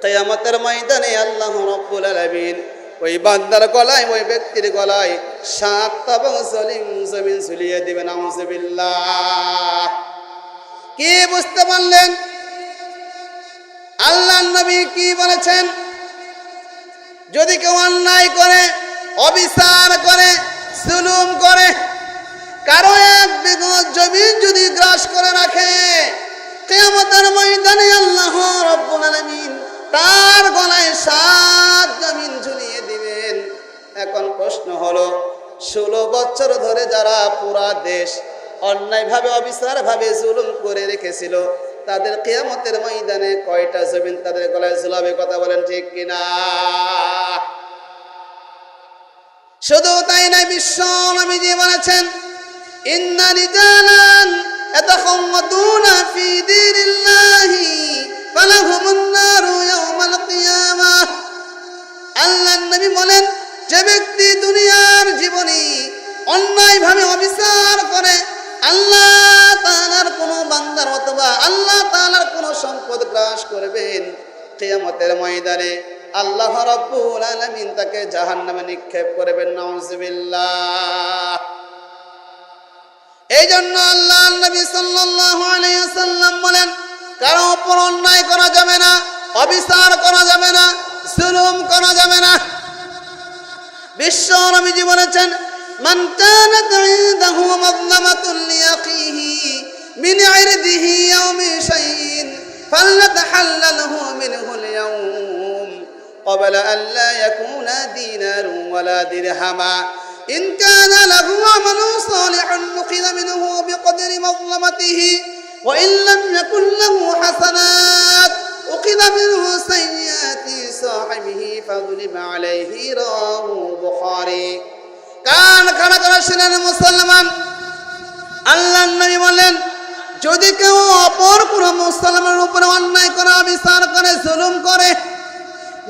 কিয়ামতের ময়দানে আল্লাহ রাব্বুল আলামিন ওই বান্দার গলায়, ওই ব্যক্তির গলায় 7টা জমিন ঝুলিয়ে দিবেন। আউযুবিল্লাহ। কি বুঝতে পারলেন? আল্লাহর নবী কি বলেছেন? যদি কেউ অন্যায় করে, অবিচার করে, জুলুম করে, কারো এক বিঘা জমি যদি গ্রাস করে রাখে, কিয়ামতের ময়দানে আল্লাহ রাব্বুল আলামিন তার গলায় 7 জমিন ঝুলিয়ে দিবেন। এখন প্রশ্ন হলো, 16 বছর ধরে যারা পুরা দেশ অন্যায়ভাবে, অবিচারভাবে জুলুম করে রেখেছিল, তাদের কিয়ামতের ময়দানে কয়টা জমিন তাদের গলায় ঝুলাবে? কথা বলেন ঠিক কিনা? শুধু তাই না, বিশ্ব নবীজি বলেছেন, ইন্না রিজালান ইয়াতাখাওয়াতুনা ফি দীনিল্লাহি ফালাহুমুন নারু ইয়াওমাল কিয়ামাহ। আল্লাহর নবী বলেন, যে ব্যক্তি দুনিয়ার জীবনে অন্যায়ভাবে অবিচার করে, আল্লাহ তাআলার কোনো বান্দার অথবা আল্লাহ তাআলার কোনো সম্পদ গ্রাস করবেন, কিয়ামতের ময়দানে আল্লাহ রাব্বুল আলামিন তাকে জাহান্নামে নিক্ষেপ করবেন। নাউযুবিল্লাহ। এই জন্য আল্লাহর নবী সাল্লাল্লাহু আলাইহি ওয়াসাল্লাম বলেন, কারো উপর অন্যায় করা যাবে না, অবিচার করা যাবে না, জুলুম করা যাবে না। বিশ্ব নবীজি বলেছেন, মান কানাত ইনদাহু মাযলামাতুন লিয়াখিহি মিন ইরদিহি আও মিন শাইইন ফালনাতাহাল্লালহু মিনহুল ইয়াওম ক্বাবলা আন লা ইয়াকুনা দীনারুন ওয়ালা দিরহামা ইন কানা লাহু আমালুন সালিহুন উখিযা মিনহু বিকদরি মাযলামাতিহি ওয়া ইন লাম ইয়াকুন লাহু হাসানাত উখিযা মিনহু সাইয়্যাতি সাহিবিহি ফাযুলিবা আলাইহি। রাওয়াহু বুখারী। কান খাড়া করে শুনেন মুসলমান, আল্লাহর নবী বলেন, যদি কেউ অপর কোনো মুসলমানের উপরে অন্যায় করে, অবিচার করে, জুলুম করে,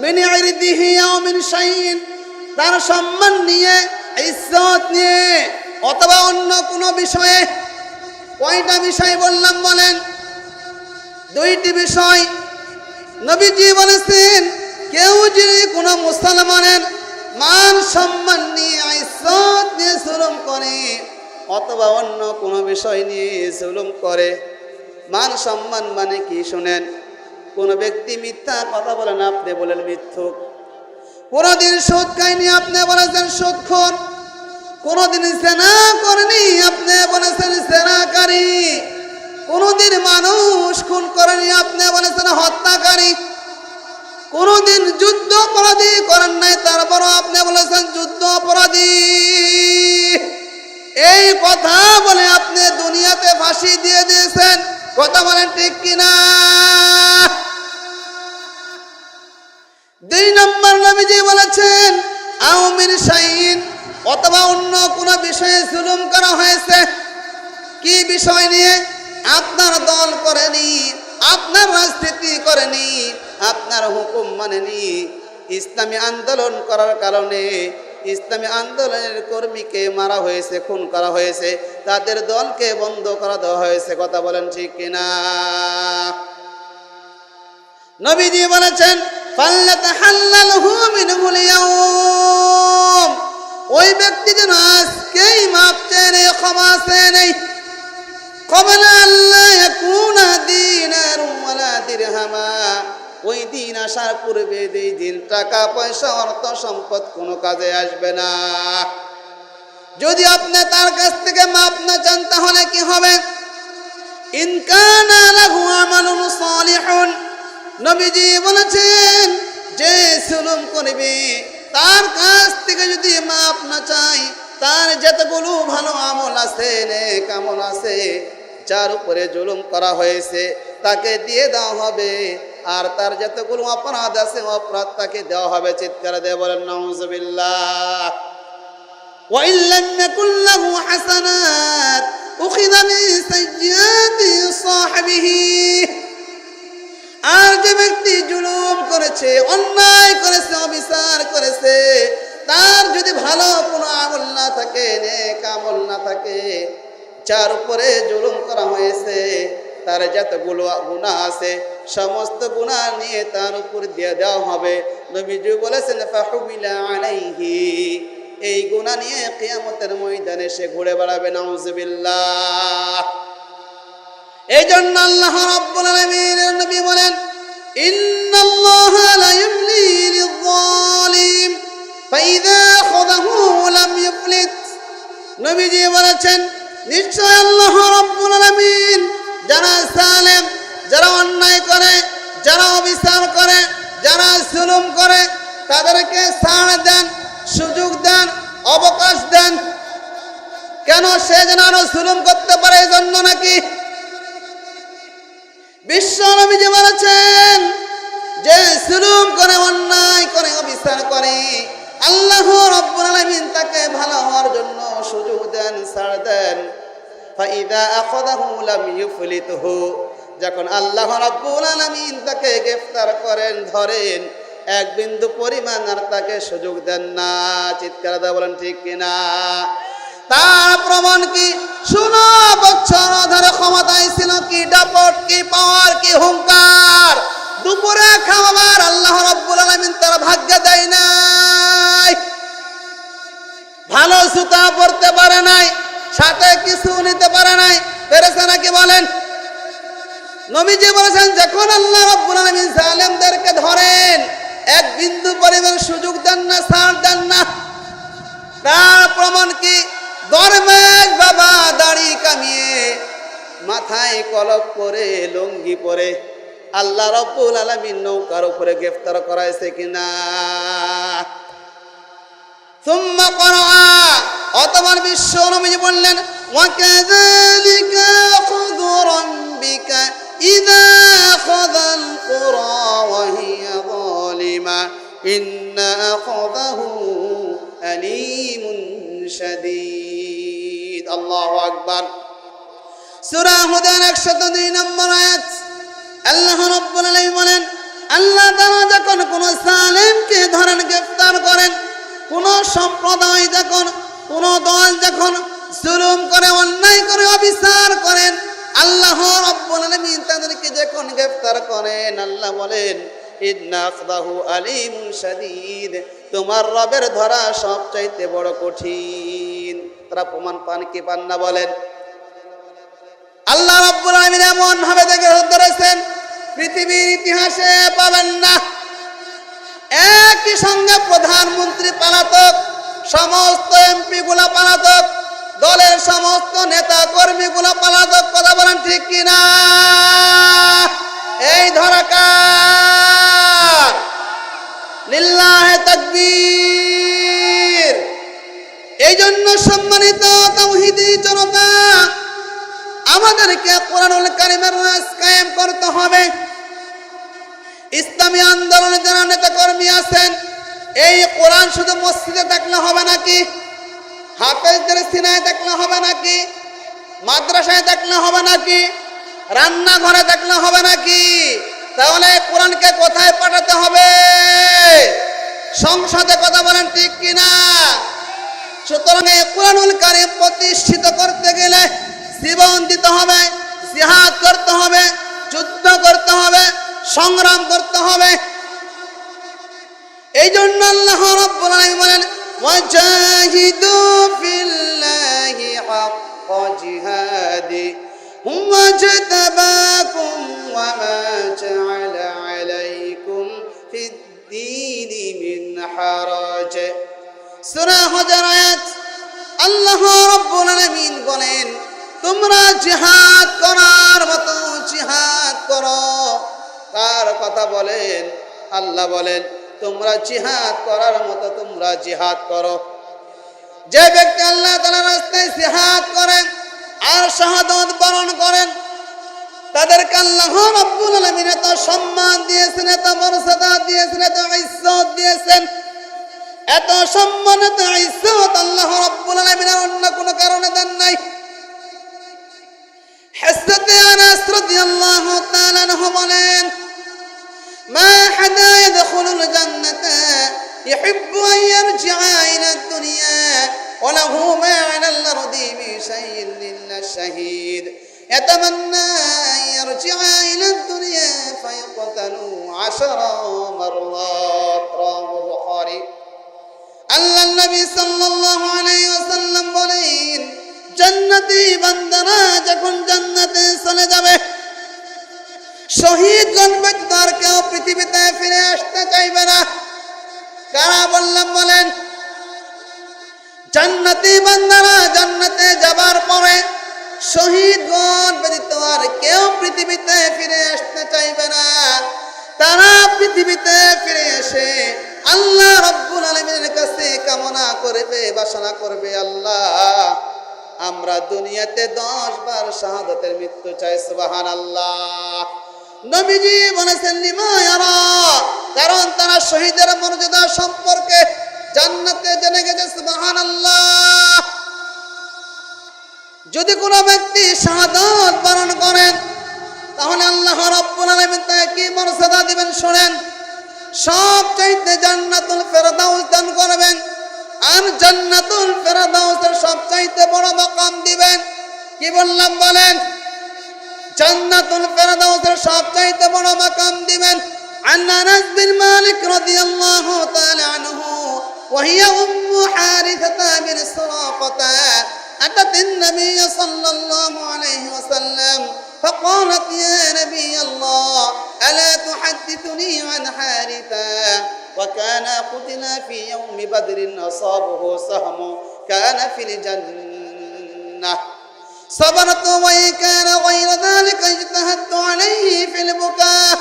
মিন ইরদিহি আও মিন শাইইন, তার সম্মান নিয়ে, ইজ্জত নিয়ে, অথবা অন্য কোনো বিষয়ে, কয়টা বিষয় বললাম বলেন? 2টি বিষয়। নবীজি বলেছেন, কেউ যদি কোনো মুসলমানের মান সম্মান নিয়ে, ইজ্জত নিয়ে জুলুম করে, অথবা অন্য কোনো বিষয় নিয়ে জুলুম করে। মান সম্মান মানে কি শুনেন? কোন ব্যক্তি মিথ্যা কথা বলেন, আপনি বলেন মিথ্যুক। কোনদিন সুদ খায়নি, আপনি বলেছেন সুদখোর। কোনদিন জেনা করেনি, আপনি বলেছেন জেনাকারী। কোনদিন মানুষ খুন করেনি, আপনি বলেছেন হত্যাকারী। কোনদিন যুদ্ধ অপরাধী করেন নাই, তারপর আপনি বলেছেন যুদ্ধ অপরাধী। এই কথা বলে আপনি দুনিয়াতে ফাঁসি দিয়ে দিয়েছেন। কথা বলেন ঠিক কিনা? 2 নম্বর নবীজি বলেছেন, আও মিন শাইইন, অথবা অন্য কোনো বিষয়ে জুলুম করা হয়েছে। কি বিষয় নিয়ে? আপনার দল করেনি, আপনার রাজনীতি করেনি, আপনার হুকুম মানেনি, ইসলামী আন্দোলন করার কারণে ইসলামী আন্দোলনের কর্মীকে মারা হয়েছে, খুন করা হয়েছে, তাদের দলকে বন্ধ করা দেওয়া হয়েছে। কথা বলেন ঠিক কিনা? নবীজি বলেছেন ফাল্লাতাহাল্লালহু মিনহুল ইয়াউম, ওই ব্যক্তি যেন আজকেই মাপ চেয়ে নেয়, ক্ষমা চেয়ে নেয়। ক্বাবলা আল্লা ইয়াকুনা দীনারুন ওয়ালা দিরহামা, ওই দিন আসার পূর্বে এই দিন টাকা পয়সা অর্থ সম্পদ কোনো কাজে আসবে না। যদি আপনি তার কাছ থেকে মাপ না চান তাহলে কি হবে? ইন কানা লাহু আমালুন সালিহুন, নবীজি বলেছেন যে জুলুম করবে তার কাছ থেকে যদি মাপ না চাই, তার যতগুলো ভালো আমল আছে, নেক আমল আছে, যার উপরে জুলুম করা হয়েছে তাকে দিয়ে দেওয়া হবে, আর তার যতগুলো অপরাধ আছে অপরাধ তাকে দেওয়া হবে। চিৎকার দিয়ে বলেন নাউযুবিল্লাহ। ওয়া ইল্লাম ইয়াকুল লাহু হাসানাত উখিযা মিন সাইয়্যাতি সাহিবিহি, আর যে ব্যক্তি জুলুম করেছে, অন্যায় করেছে, অবিচার করেছে, তার যদি ভালো কোনো আমল না থাকে, নেক আমল না থাকে, যার উপরে জুলুম করা হয়েছে তার যতগুলো গুনাহ আছে সমস্ত গুনাহ নিয়ে তার উপর দিয়ে দেওয়া হবে। নবীজি বলেছেন ফাহুমিলা আলাইহি, এই গুনাহ নিয়ে কিয়ামতের ময়দানে সে ঘুরে বেড়াবে। নাউযুবিল্লাহ। এই জন্য আল্লাহ রাব্বুল আলামিনের নবী বলেন ইন্নাল্লাহা লা ইউমলি লিয-যালিম ফাইযা আখাযাহু লাম ইউফলিত। নবীজি বলেছেন নিশ্চয় আল্লাহ রাব্বুল আলামিন যারা জালেম, যারা অন্যায় করে, যারা অবিচার করে, যারা জুলুম করে, তাদেরকে ছাড় দেন, সুযোগ দেন, অবকাশ দেন। কেন? সে যেন আরো জুলুম করতে পারে, এই জন্য নাকি? বিশ্ব নবীজি বলেছেন যে জুলুম করে, অন্যায় করে, অবিচার করে, আল্লাহ রাব্বুল আলামিন তাকে ভালো হওয়ার জন্য সুযোগ দেন, ছাড় দেন। ফাইদা আখাযাহু লাম ইউফলিতহু, যখন আল্লাহ রাব্বুল আলামিন তাকে গ্রেফতার করেন, ধরেন, এক বিন্দু পরিমাণ আর তাকে সুযোগ দেন না। চিৎকার দিয়ে বলেন ঠিক কিনা? তার প্রমাণ কি? 16 বছর ধরে ক্ষমতায় ছিল, কি দাপট, কি পাওয়ার, কি হুঙ্কার, দুপুরে খাওয়াবার আল্লাহ রাব্বুল আলামিন তার ভাগ্যে দেয় নাই। ভালো জুতা পরতে পারে নাই, সাথে কিছু নিতে পারে নাই, পেরেছে নাকি বলেন? নবীজি বলেছেন যখন আল্লাহ রাব্বুল আলামিন জালেমদেরকে ধরেন, এক বিন্দু পরিমাণ সুযোগ দেন না, ছাড় দেন না। তার প্রমাণ কি? দরবেশ বাবা দাড়ি কামিয়ে, মাথায় কলপ করে, লুঙ্গি পরে আল্লাহ রাব্বুল আলামিন নৌকার উপরে গ্রেফতার করাইছে কিনা? সুম্মা ক্বারা, অতঃপর বিশ্ব নবীজি বললেন ওয়াকাযালিকা আখাযু রাব্বিকা ইযা আখাযাল কুরা ওয়া হিয়া যালিমা ইন্না আখাযাহু আলীমুন শাদীদ। আল্লাহু আকবার। সূরা হুদের 102 নম্বর আয়াত। আল্লাহ রাব্বুল আলামিন বলেন আল্লাহ তাআলা যখন কোন জালেমকে ধরেন, গ্রেফতার করেন, কোন সম্প্রদায় যখন, কোন দল যখন জুলুম করে, অন্যায় করে, অবিচার করেন, আল্লাহ রাব্বুল আলামিন তাদেরকে যখন গ্রেফতার করেন, আল্লাহ বলেন ইন্না আখযাহু আলীমুন শাদীদ, তোমার রবের ধরা সবচাইতে বড় কঠিন। তারা প্রমাণ পান কি পান না বলেন? আল্লাহ রাব্বুল আলামিন এমন ভাবে তাকে ধরেছেন পৃথিবীর ইতিহাসে পাবেন না। একই সঙ্গে প্রধানমন্ত্রী পলাতক, সমস্ত এমপি গুলা পলাতক, দলের সমস্ত নেতা কর্মী গুলা পলাতক। কথা বলেন ঠিক কিনা? এই ধরা কার? লিল্লাহি তাকবীর। এই জন্য সম্মানিত তাওহীদি জনতা, আমাদেরকে কোরআনুল কারীমের রাজ কায়েম করতে হবে। ইসলামী আন্দোলনের যারা নেতা কর্মী আছেন, এই কোরআন শুধু মসজিদে থাকলে হবে নাকি? হাফেজদের সিনায় থাকলে হবে নাকি? মাদ্রাসায় থাকলে হবে নাকি? রান্নাঘরে থাকলে হবে নাকি? তাহলে কোরআনকে কোথায় পাঠাতে হবে? সংসদে কথা বলেন ঠিক কিনা? সুতরাং এই কুরআনুল কারীম প্রতিষ্ঠিত করতে গেলে জীবন দিতে হবে, জিহাদ করতে হবে, যুদ্ধ করতে হবে, সংগ্রাম করতে হবে। এই জন্য আল্লাহ রাব্বুল আলামিন বলেন ওয়াজাহিদু ফিল্লাহি হাক্কা জিহাদি হুয়া জাতাবাকুম ওয়া মা জাআলা আলাইকুম ফিদ-দীনি মিন হারাজ। সূরা হুজুরাত আল্লাহ রাব্বুল আলামিন বলেন তোমরা জিহাদ করার মতো জিহাদ করো। কার কথা বলেন? আল্লাহ বলেন তোমরা জিহাদ করার মতো তোমরা জিহাদ করো। যে ব্যক্তি আল্লাহ তাআলার রাস্তায় জিহাদ করেন আর শাহাদাত বরণ করেন তাদেরকে আল্লাহ রাব্বুল আলামিন এত সম্মান দিয়েছেন, এত মর্যাদা দিয়েছেন, এত ইজ্জত দিয়েছেন, এত সম্মান এত ইজ্জত আল্লাহ রাব্বুল আলামিন অন্য কোনো কারণে দেন নাই। হযরত আনাস রাদিয়াল্লাহু তাআলা আনহু বলেন মা হাদা ইয়াদখুলুল জান্নাতা ইউহিব্বু আন ইয়ারজিআ ইলা দুনিয়া ওয়া লাহু মা আলাল আরদি মিন শাইইন ইল্লা শাহীদ ইয়াতামান্না আন ইয়ারজিআ ইলা দুনিয়া ফায়াকতালু 10 মাররাত। রাওয়াহু বুখারী। আল্লাহ নবী সাল্লাল্লাহু আলাইহি ওয়াসাল্লাম বলেন জান্নাতি বান্দারা যখন জান্নাতে চলে যাবে শহীদগণ ব্যতীত আর কেউ পৃথিবীতে ফিরে আসতে চাইবে না। কারা বললাম বলেন? জান্নাতি বান্দারা জান্নাতে যাবার পরে শহীদগণ ব্যতীত আর কেউ পৃথিবীতে ফিরে আসতে চাইবে না। তারা পৃথিবীতে ফিরে এসে আল্লাহ রাব্বুল আলামিনের কাছে কামনা করবে, বাসনা করবে, আল্লাহ আমরা দুনিয়াতে 10 বার শাহাদাতের মৃত্যু চাই। সুবহানাল্লাহ। নবীজি বলেছেন লিমায়ারা, কারণ তারা শহীদের মর্যাদা সম্পর্কে জান্নাতে জেনে গেছে। সুবহানাল্লাহ। যদি কোনো ব্যক্তি শাহাদাত বরণ করেন তাহলে আল্লাহ রাব্বুল আলামিন তাকে কি মর্যাদা দিবেন শুনেন। সবচাইতে জান্নাতুল ফেরদাউস দান করবেন, আর জান্নাতুল ফেরদাউসের সবচাইতে বড় মাকাম দিবেন। কি বললাম বলেন? জান্নাতুল ফেরদাউসের সবচাইতে বড় মাকাম দিবেন। عن أنس بن مالك رضي الله تعالى عنه وهي أم حارثة بن سراقة أتت النبي صلى الله عليه وسلم فقالت يا نبي الله ألا تحدثني عن حارثة وكان قتل في يوم بدر أصابه سهم كان في الجنة صبرت وإن كان غير ذلك اجتهدت عليه في البكاء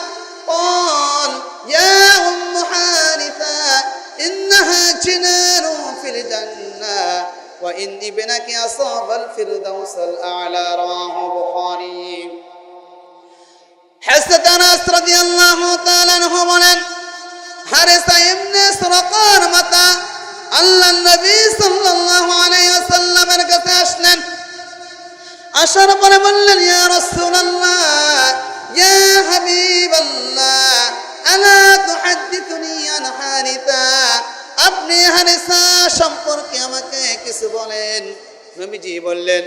قال يا أم حارثة إنها جنان في الجنة وإن ابنك أصاب الفردوس الأعلى رواه البخاري حضرت أنس رضي الله تعالى عنه বলেন হারেসা ইবনে সুরাকার মাতা আল্লাহর নবী সাল্লাল্লাহু আলাইহি ওয়াসাল্লামের কাছে আসলেন। আসার পরে বললেন ইয়া রাসূলুল্লাহ ইয়া হাবিবাল্লাহ আলা তুহাদ্দিথুনি আন হারিসা, আপনি হারিসা সম্পর্কে আমাকে কিছু বলেন। নবীজি বললেন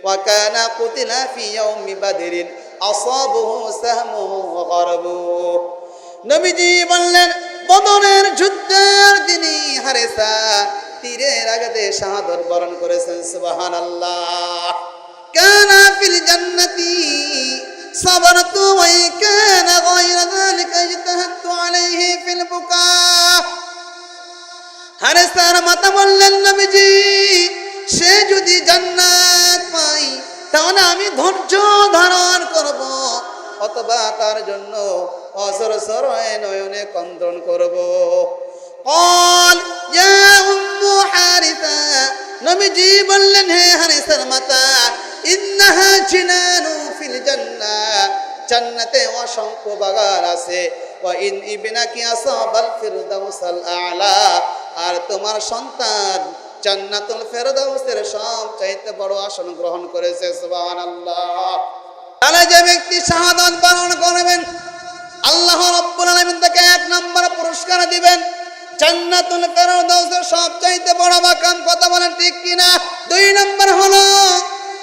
ওয়া কানা কুতিলা ফি ইয়াউমি বাদরিন আসাবহু সাহমুহু ওয়া গারাবুহু। নবীজি বললেন বদরের যুদ্ধের দিনই হারিসা তীরের আঘাতে শাহাদাত বরণ করেছেন। সুবহানাল্লাহ। কানা ফিল জান্নাতি সাবারতু ওয়া কানা গায়রা যালিকা ইজতাহাদতু আলাইহি ফিল বুকা। হারিসার মাতা বললেন নবীজি সে যদি জান্নাত পায় তাহলে আমি ধৈর্য ধারণ করব, অথবা তার জন্য অসরসর নয়নে ক্রন্দন করব। قال يا أم حارثة, নবীজি বললেন হে হারিসার মাতা ইন্নাহা জিনানু ফিল জান্নাহ, জান্নাতে অসংখ্য বাগান আছে। ওয়া ইন ইবনাকি আসাবাল ফিরদাউসাল আ'লা, আর তোমার সন্তান জান্নাতুল ফেরদাউসের সবচাইতে বড় আসন গ্রহণ করেছে। সুবহানাল্লাহ। তাহলে যে ব্যক্তি শাহাদাত বরণ করবেন আল্লাহ রাব্বুল আলামিন তাকে 1 নম্বর পুরস্কার দিবেন জান্নাতুল ফেরদাউসের সবচাইতে বড় মাকাম, কথা বলেন ঠিক কিনা? 2 নম্বর হলো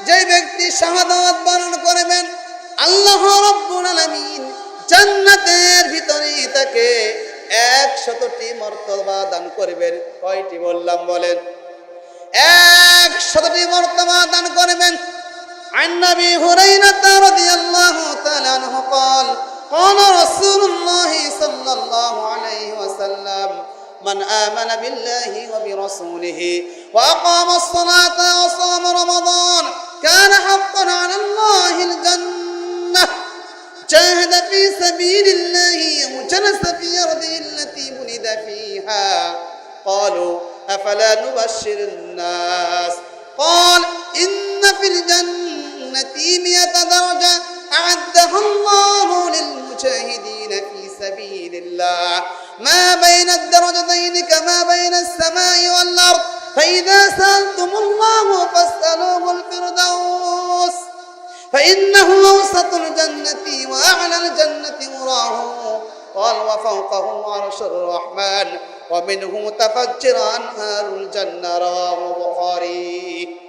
যে ব্যক্তি শাহাদাত বরণ করবেন, আল্লাহ রাব্বুল আলামিন জান্নাতের ভিতরে তাকে 100টি মর্তবা দান করবেন। কয়টি বললাম বলেন? 100টি মর্তবা দান করবেন। عن أبي هريرة رضي الله تعالى عنه قال قال رسول الله صلى الله عليه وسلم من آمن بالله وبرسوله وأقام الصلاة وصام رمضان كان حقا على الله الجنة جاهد في سبيل الله وجلس في أرضه التي ولد فيها قالوا أفلا نبشر الناس قال إن في الجنة 100 درجة أعدها الله للمجاهدين في سبيل الله ما بين الدرجتين كما بين السماء والأرض فإذا سألتم الله فاسألوه الفردوس فإنه أوسط الجنة وأعلى الجنة وراه قال وفوقه عرش الرحمن ومنه تفجر أنهار الجنة رواه البخاري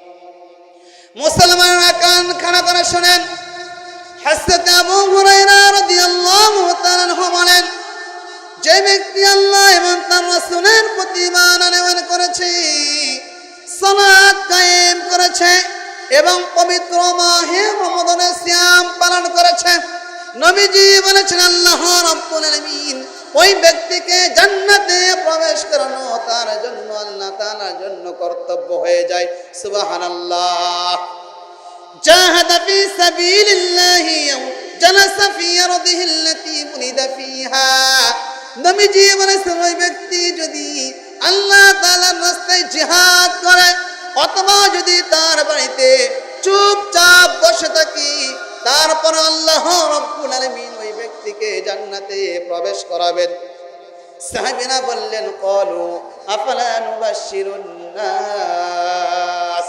মুসলমানরা কান খাড়া করে শুনেন। হযরত আবু হুরায়রা রাদিয়াল্লাহু তাআলা আনহু বলেন, যে ব্যক্তি আল্লাহ এবং তার রাসূলের প্রতি ঈমান আনয়ন করেছে, সালাত কায়েম করেছে এবং পবিত্র মাহে রমাদানের সিয়াম পালন করেছে, নবীজি বলেছেন আল্লাহ রাব্বুল আলামিন ওই ব্যক্তিকে জান্নাতে প্রবেশ করানো তার জন্য আল্লাহ তাআলার জন্য কর্তব্য হয়ে যায়। সুবহানাল্লাহ। জাহাদা ফি সাবিলিল্লাহি জালাসা ফি আরদিহি আল্লাতী উলিদা ফিহা, নবীজি বলেছেন ওই ব্যক্তি যদি আল্লাহ তাআলার রাস্তায় জিহাদ করে অথবা যদি তার বাড়িতে চুপচাপ বসে থাকি, তারপর আল্লাহ রাব্বুল আলামিন ওই ব্যক্তিকে জান্নাতে প্রবেশ করাবেন। সাহাবীরা বললেন ক্বালু আফালা নুবাশশিরুন নাস,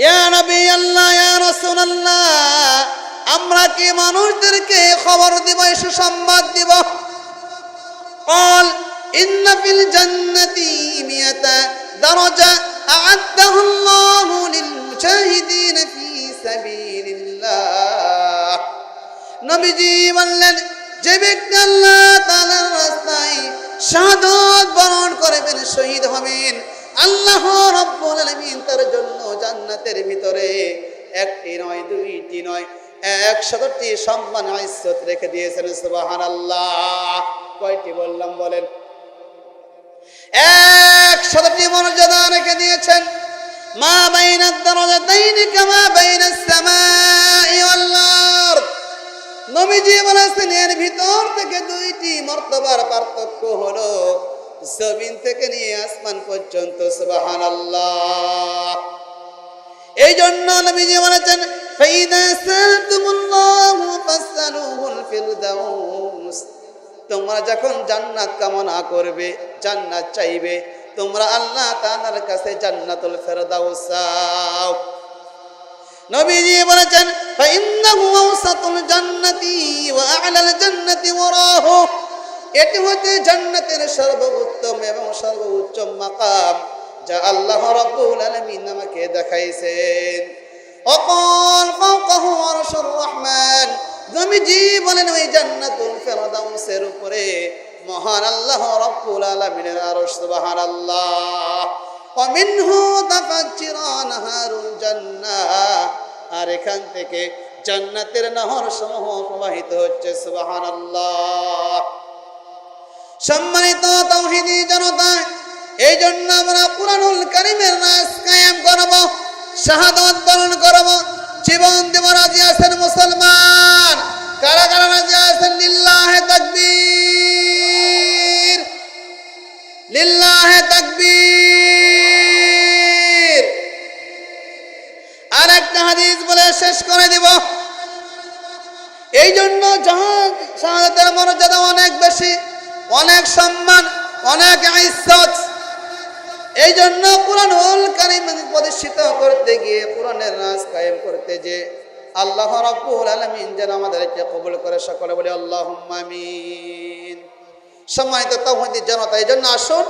ইয়া নবী আল্লাহ ইয়া রাসূলুল্লাহ, আমরা কি মানুষদেরকে খবর দিব, সুসংবাদ দিব? ক্বাল ইন্না ফিল জান্নাতি 100 দারাজা আ'আদাহু আল্লাহু লিল মুজাহিদিন ফি সাবিলিল্লাহ। নবীজি বললেন যে ব্যক্তি আল্লাহ তাআলার রাস্তায় শাহাদাত বরণ করবেন, শহীদ হবেন, আল্লাহ রাব্বুল আলামিন তার জন্য জান্নাতের ভিতরে 1টি নয় 2টি নয় 100টি সম্মান ইজ্জত রেখে দিয়েছেন। সুবহানাল্লাহ। কয়টি বললাম বলেন? 100টি মর্যাদা রেখে দিয়েছেন। মা বাইনাদ দারাজাতাইনি কামা বাইনাস সামাই ওয়াল আরদ, নবীজি বলেছেন এর ভিতর থেকে 2টি মর্তবার পার্থক্য হলো জমিন থেকে নিয়ে আসমান পর্যন্ত। সুবহানাল্লাহ। এই জন্য নবীজি বলেছেন ফাইদা সালতুমুল্লাহু ফাসআলুহুল ফিরদাউস, তোমরা যখন জান্নাত কামনা করবে, জান্নাত চাইবে, তোমরা আল্লাহ তাআলার কাছে জান্নাতুল ফেরদাউস চাও। নবীজি বলেছেন ফাইন্নাহু আওসাতুল জান্নাতি ওয়া আ'লাল জান্নাতি ওয়ারাহু, এটি হচ্ছে জান্নাতের সর্বোত্তম এবং সর্বোচ্চ মাকাম যা আল্লাহ রাব্বুল আলামিন আমাকে দেখাইছেন। অকল ফাওকাহু আরশুর রহমান, নবীজি বলেন ওই জান্নাতুল ফেরদাউসের উপরে মহান আল্লাহ রাব্বুল আলামিনের আরশ। সুবহানাল্লাহ। ওয়া মিনহু তাফাজ্জিরু আনহারুল জান্নাহ, আর এখান থেকে জান্নাতের নহর সমূহ প্রবাহিত হচ্ছে। সুবহানাল্লাহ। সম্মানিত তাওহীদি জনতা, এই জন্য আমরা কুরআনুল কারীমের রাজ কায়েম করব, শাহাদাত বরণ করব, জীবন দেব। রাজি আছেন মুসলমান? কারা কারা রাজি আছেন? লিল্লাহে তাকবীর, লিল্লাহে তাকবীর। আর একটা হাদিস বলে শেষ করে দিব। এই জন্য শাহাদাতের মর্যাদা অনেক বেশি, অনেক সম্মান, অনেক ইজ্জত। এই জন্য কুরআনুল কারীম প্রতিষ্ঠিত করতে গিয়ে, কোরআনের রাজ কায়েম করতে যে আল্লাহ রাব্বুল আলামিন যেন আমাদেরকে কবুল করে। সকলে বলি আল্লাহুম্মা আমিন। সম্মানিত তাওহীদি জনতা, এই জন্য আসুন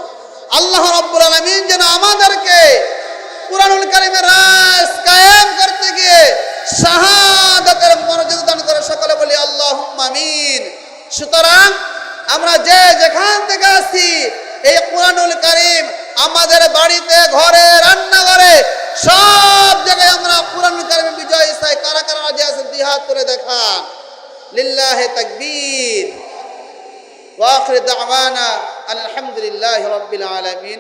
আল্লাহ রাব্বুল আলামিন যেন আমাদেরকে কুরআনুল কারীমের রাজ কায়েম করতে গিয়ে শাহাদাতের মর্যাদা দান করে। সকলে বলি আল্লাহুম্মা আমিন। সুতরাং আমরা যে যেখান থেকে আসি এই কুরআনুল কারীম আমাদের বাড়িতে, ঘরে, রান্নাঘরে, সব জায়গায় আমরা কুরআনুল কারীমের বিজয় চাই। কারা কারা রাজি আছেন দুই হাত তুলে দেখান। লিল্লাহি তাকবীর। ওয়া আখির দাওয়ানা আলহামদুলিল্লাহি রাব্বিল আলামিন।